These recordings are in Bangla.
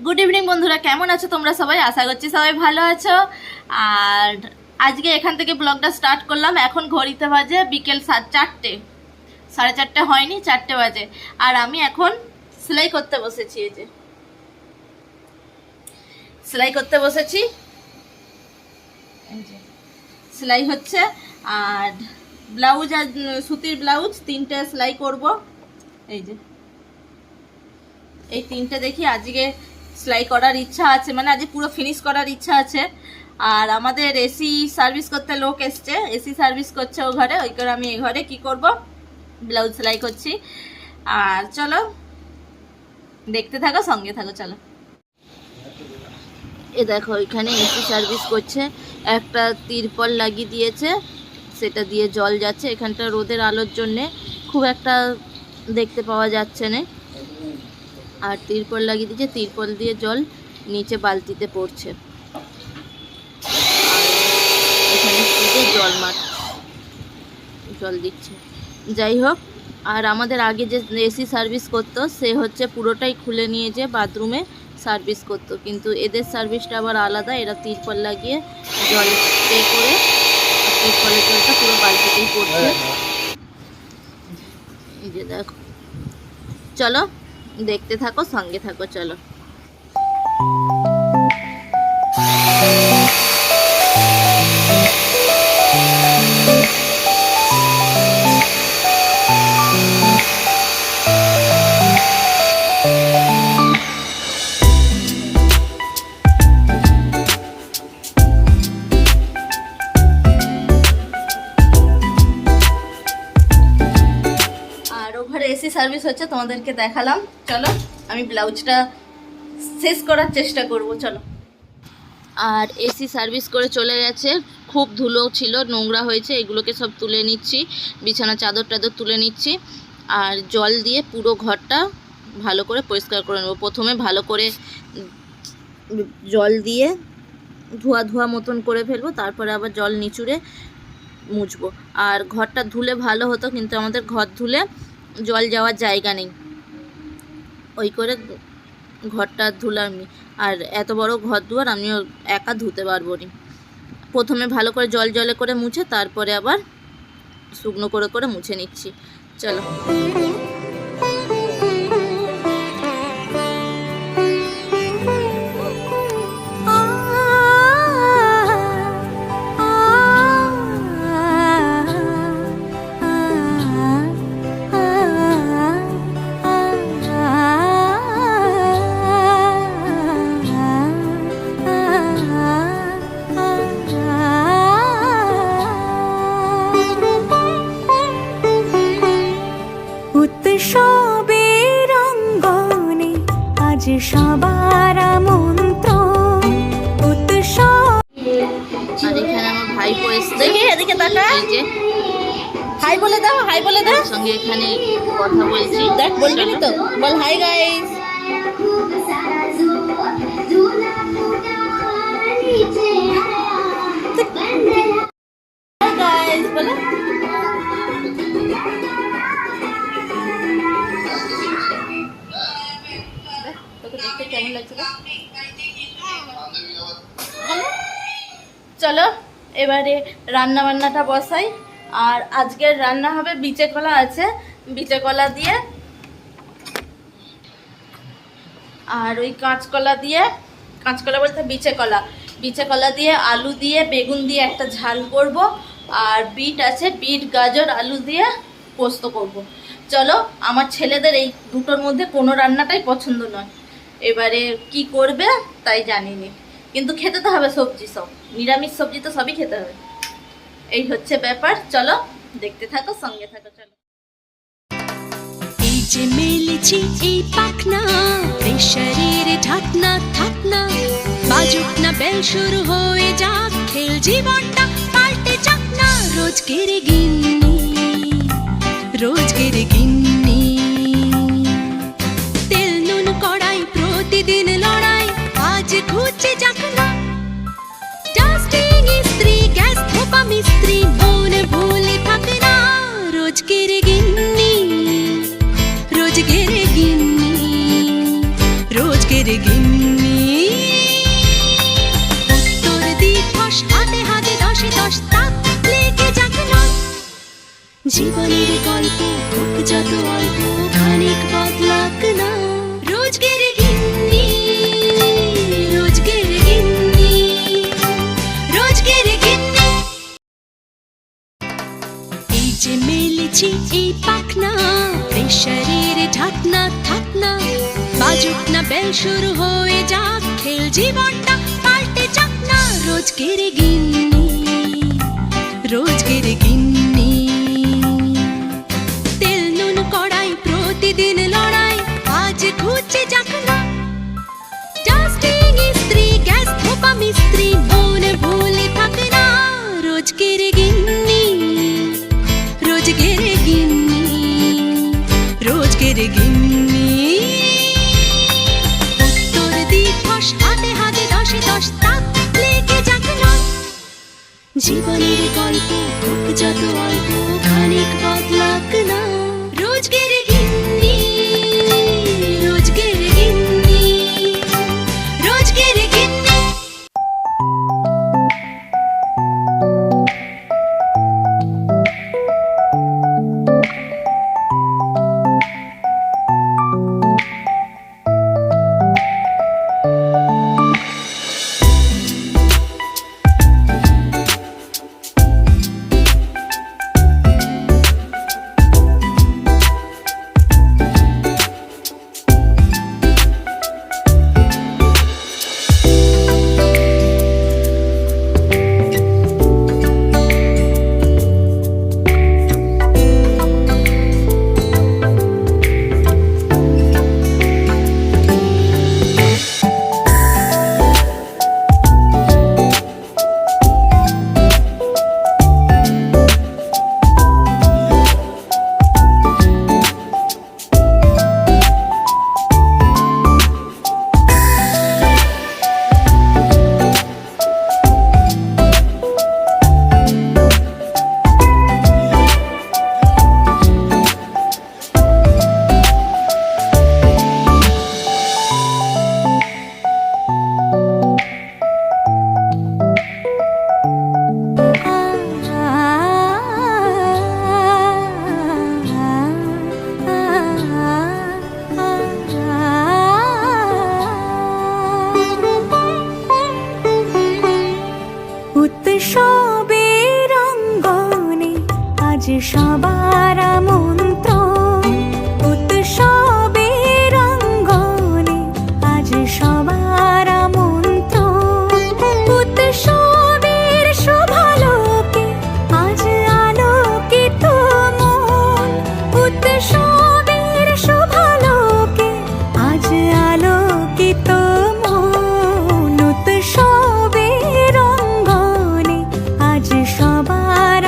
গুড ইভিনিং বন্ধুরা, কেমন আছো তোমরা সবাই? আশা করছি সবাই ভালো আছো। আর আজকে এখান থেকে ব্লগটা স্টার্ট করলাম। এখন ঘড়িতে বাজে বিকেল 4:30, 4:30 হয়নি, 4টে বাজে। আর আমি এখন সেলাই করতে বসেছি। এই যে সেলাই করতে বসেছি, সেলাই হচ্ছে। আর ব্লাউজ, আর সুতির ব্লাউজ 3টে সেলাই করব। এই যে এই 3টে দেখি আজকে সেলাই করার ইচ্ছা আছে, মানে আজকে পুরো ফিনিশ করার ইচ্ছা আছে। আর আমাদের এসি সার্ভিস করতে লোক এসছে, এসি সার্ভিস করছে ও ঘরে, ওই করে আমি এই ঘরে কি করব, ব্লাউজ সেলাই করছি। আর চলো দেখতে থাকো, সঙ্গে থাকো, চলো। এ দেখো এখানে এসি সার্ভিস করছে, একটা তিরপল লাগিয়ে দিয়েছে, সেটা দিয়ে জল যাচ্ছে। এখানটা রোদের আলোর জন্যে খুব একটা দেখতে পাওয়া যাচ্ছে না। আর তিরপল লাগিয়ে দিয়েছে, তিরপল দিয়ে জল নিচে বালতিতে পড়ছে। এখানে জল দিচ্ছে, যাই হোক। আর আমাদের আগে যে এসি সার্ভিস করতো সে হচ্ছে পুরোটাই খুলে নিয়ে যে বাথরুমে সার্ভিস করতো, কিন্তু এদের সার্ভিসটা আবার আলাদা। এরা তিরপল লাগিয়ে জল স্প্রে করে, তিরপলের জলটা পুরো বালতিতেই পড়ছে। এই যে দেখো, চলো দেখতে থাকো, সঙ্গে থাকো, চলো। এসি সার্ভিস হচ্ছে, তোমাদেরকে দেখালাম। চলো আমি ব্লাউজটা শেষ করার চেষ্টা করব, চলো। আর এসি সার্ভিস করে চলে গেছে, খুব ধুলো ছিল, নোংরা হয়েছে, এগুলোকে সব তুলে নিচ্ছি, বিছানা চাদর টাদর তুলে নিচ্ছি। আর জল দিয়ে পুরো ঘরটা ভালো করে পরিষ্কার করে নেবো। প্রথমে ভালো করে জল দিয়ে ধোয়া ধোয়া মতন করে ফেলবো, তারপরে আবার জল নিচুড়ে মুছবো। আর ঘরটা ধুলে ভালো হতো, কিন্তু আমাদের ঘর ধুলে জল যাওয়ার জায়গা নেই, ওই করে ঘরটা ধুলাম। আর এত বড় ঘর দুয়ার আমিও একা ধুতে পারবো না। প্রথমে ভালো করে জলে করে মুছে, তারপরে আবার শুকনো করে করে মুছে নিচ্ছি, চলো। সবার আমন্ত্রণ উৎসব। আর এখানে আমার ভাইপো এসছে, এদিকে তাকা, এই যে হাই বলে দাও, হাই বলে দাও। সঙ্গে এখানে কথা বলছি, দেখ বলবি তো, বল হাই গাইস। হাই গাইস বলে। কেমন লাগছে? চলো এবারে রান্না বান্নাটা বসাই। আর আজকের রান্না হবে, বিচে কলা আছে, বিচে কলা দিয়ে আর ওই কাঁচকলা দিয়ে, কাঁচকলা বলতে বিচে কলা দিয়ে আলু দিয়ে বেগুন দিয়ে একটা ঝাল করব। আর বিট আছে, বিট গাজর আলু দিয়ে পোস্ত করব। চলো, আমার ছেলেদের এই দুটোর মধ্যে কোনো রান্নাটাই পছন্দ নয়। এবারে কি করবে তাই জানিনি, কিন্তু খেতে তো হবে সবজি, সব নিরামিষ সবজি তো সবই খেতে হবে, এই হচ্ছে ব্যাপার। চলো দেখতে থাকো, সঙ্গে থাকো, চলো। এই যে মেলেছি এই পাখনা, প্রেশারের ঢাকনা থাকনা, বাজুক না বেল, শুরু হয়ে যাক খেল, জীবনটা পাল্টে যাক না। রোজকের গিন্নি, রোজকের গিন্নি, তেল নুন কড়াই প্রতিদিন লড়াই, আজ ঘুচে যাক না। ডাস্টিং ইস্ত্রি, গ্যাস ধোপা মিস্ত্রি, মন ভুলে থাকে না। রোজকের গিন্নি, রোজকের গিন্নি, রোজকের রোজগের গিন্নি। উত্তর দিবস হাতে হাতে দশে দশ তাক লেগে যাক না। জীবনের গল্প হোক যত অল্প খানিক বদলাক না। রোজগের গিন্নি, রোজগের গিন্নি, রোজগের গিন্নি। এই যে মেলেছি এই পাখনা, প্রেশারের ঢাকনা থাক না। বাজুক না বেল শুরু হয়ে যাক, খেল জীবনটা পাল্টে যাক না। রোজগের গিন্নি, রোজগের গিন্নি। তেল নুন কড়াই প্রতিদিন লড়াই, আজ ঘুচে যাক না। ডাস্টিং ইস্ত্রি গ্যাস ধোপা মিস্ত্রি মন ভুলে থাকে না। রোজগের গিন্নি, রোজগের গিন্নি, রোজগের গিন্নি। উত্তর দিবস হাতে হাতে দশে দশ তাক লেগে যাক না। জীবনের গল্প হোক যত অল্প খানিক বদলাক না। রোজগের গিন্নি, রোজগের গিন্নি, রোজগের গিন্নি। উৎসবের অঙ্গনে আজ সবার আমন্ত্রণ। উৎসবের অঙ্গনে আজ সবার আমন্ত্রণ। উৎসবের শোভালোকে আজ আলোকিত মন। উৎসবের শোভালোকে আজ আলোকিত মন। উৎসবের অঙ্গনে আজ সবার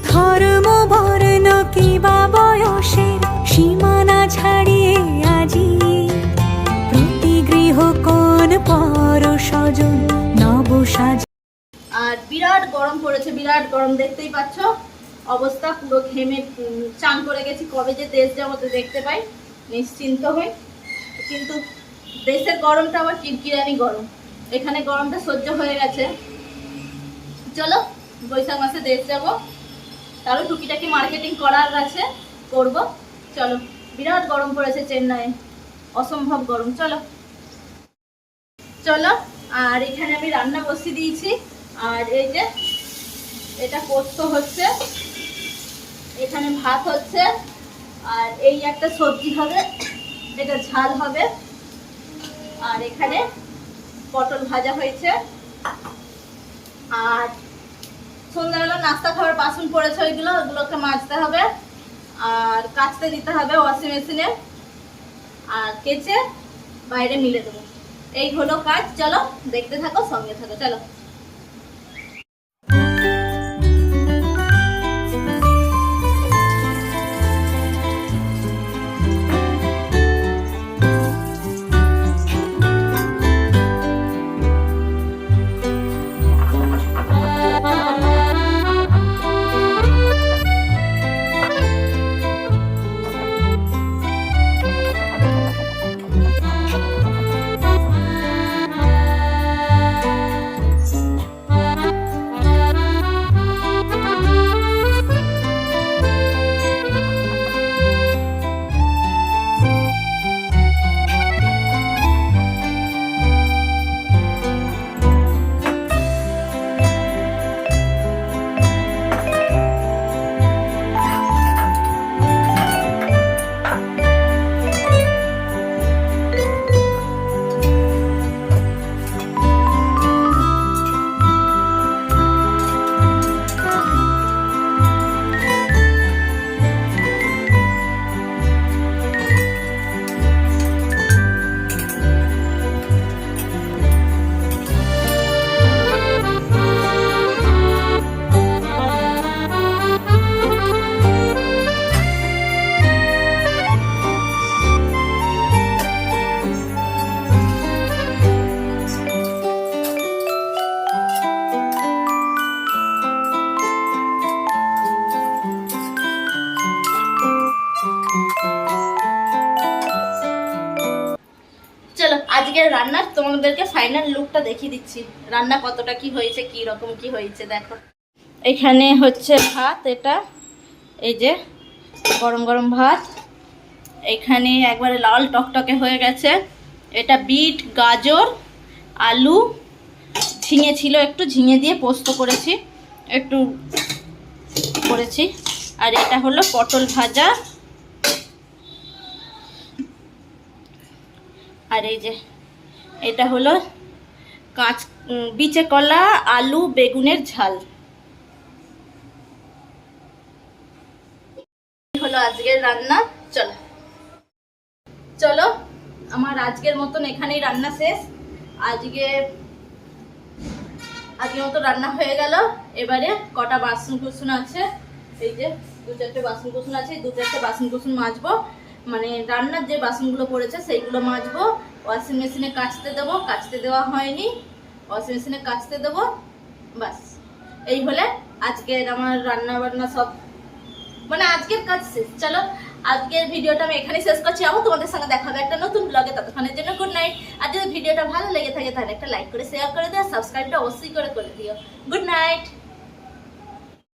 ধর্ম বর্ণ কিবা বয়সের সীমানা ছাড়িয়ে আজি প্রতি গৃহ কোন পর স্বজন নবসাজ। আর বিরাট গরম পড়েছে, বিরাট গরম, দেখতেই পাচ্ছ অবস্থা পুরো ঘেমে চান করে গেছি। কবে যে দেশ যাবো তো দেখতে পাই নিশ্চিন্ত হই, কিন্তু দেশের গরমটা আবার কিরকিরানি গরম। এখানে গরমটা সহ্য হয়ে গেছে। চলো বৈশাখ মাসে দেশ যাবো, তারও টুকিটাকি মার্কেটিং করার আছে, করব। চলো, বিরাট গরম পড়েছে চেন্নাইয়ে, অসম্ভব গরম। চলো চলো। আর এখানে আমি রান্না বসিয়ে দিয়েছি। আর এই যে এটা পোস্ত হচ্ছে, এখানে ভাত হচ্ছে, আর এই একটা সবজি হবে, এটা ঝাল হবে। আর এখানে পটল ভাজা হয়েছে। আর সন্ধ্যাবেলা নাস্তা খাবার বাসন পড়েছে, ওইগুলোকে মাজতে হবে আর কাচতে দিতে হবে ওয়াশিং মেশিনে, আর কেচে বাইরে মিলে দেবো। এই হলো কাজ। চলো দেখতে থাকো, সঙ্গে থাকো। চলো। আজকে রান্নার তোমাদেরকে ফাইনাল লুকটা দেখিয়ে দিচ্ছি, রান্না কতটা কি হয়েছে, কি রকম কি হয়েছে দেখো। এখানে হচ্ছে ভাত, এটা এই যে গরম গরম ভাত, এখানে একবারে লাল টকটকে হয়ে গেছে। এটা বিট, গাজর, আলু, ঝিঙে ছিল একটু, ঝিঙে দিয়ে পোস্ত করেছি একটু করেছি। আর এটা হলো পটল ভাজা, আর এই যে এটা হলো বিচে কলা, আলু, বেগুনের ঝাল। হলো আজকের রান্না। চলো চলো, আমার আজকের মতন এখানেই রান্না শেষ। আজকের মতো রান্না হয়ে গেল। এবারে কটা বাসন কুসন আছে, এই যে 2-4টে বাসন কুসন আছে, 2-4টে বাসন কুসন মাজবো, মানে রান্নার যে বাসনগুলো পড়েছে সেইগুলো মাজবো। ওয়াশিং মেশিনে কাচতে দেবো, কাচতে দেওয়া হয়নি, ওয়াশিং মেশিনে কাচতে দেবো। বাস এই হলে আজকের আমার রান্না বান্না সব, মানে আজকের কাজ শেষ। চলো আজকের ভিডিওটা আমি এখানেই শেষ করছি। আবার তোমাদের সঙ্গে দেখা হবে একটা নতুন ব্লগে, ততক্ষণের জন্য গুড নাইট। আর যদি ভিডিওটা ভালো লেগে থাকে তাহলে একটা লাইক করে শেয়ার করে দিও, সাবস্ক্রাইবটা অবশ্যই করে দিও। Good night.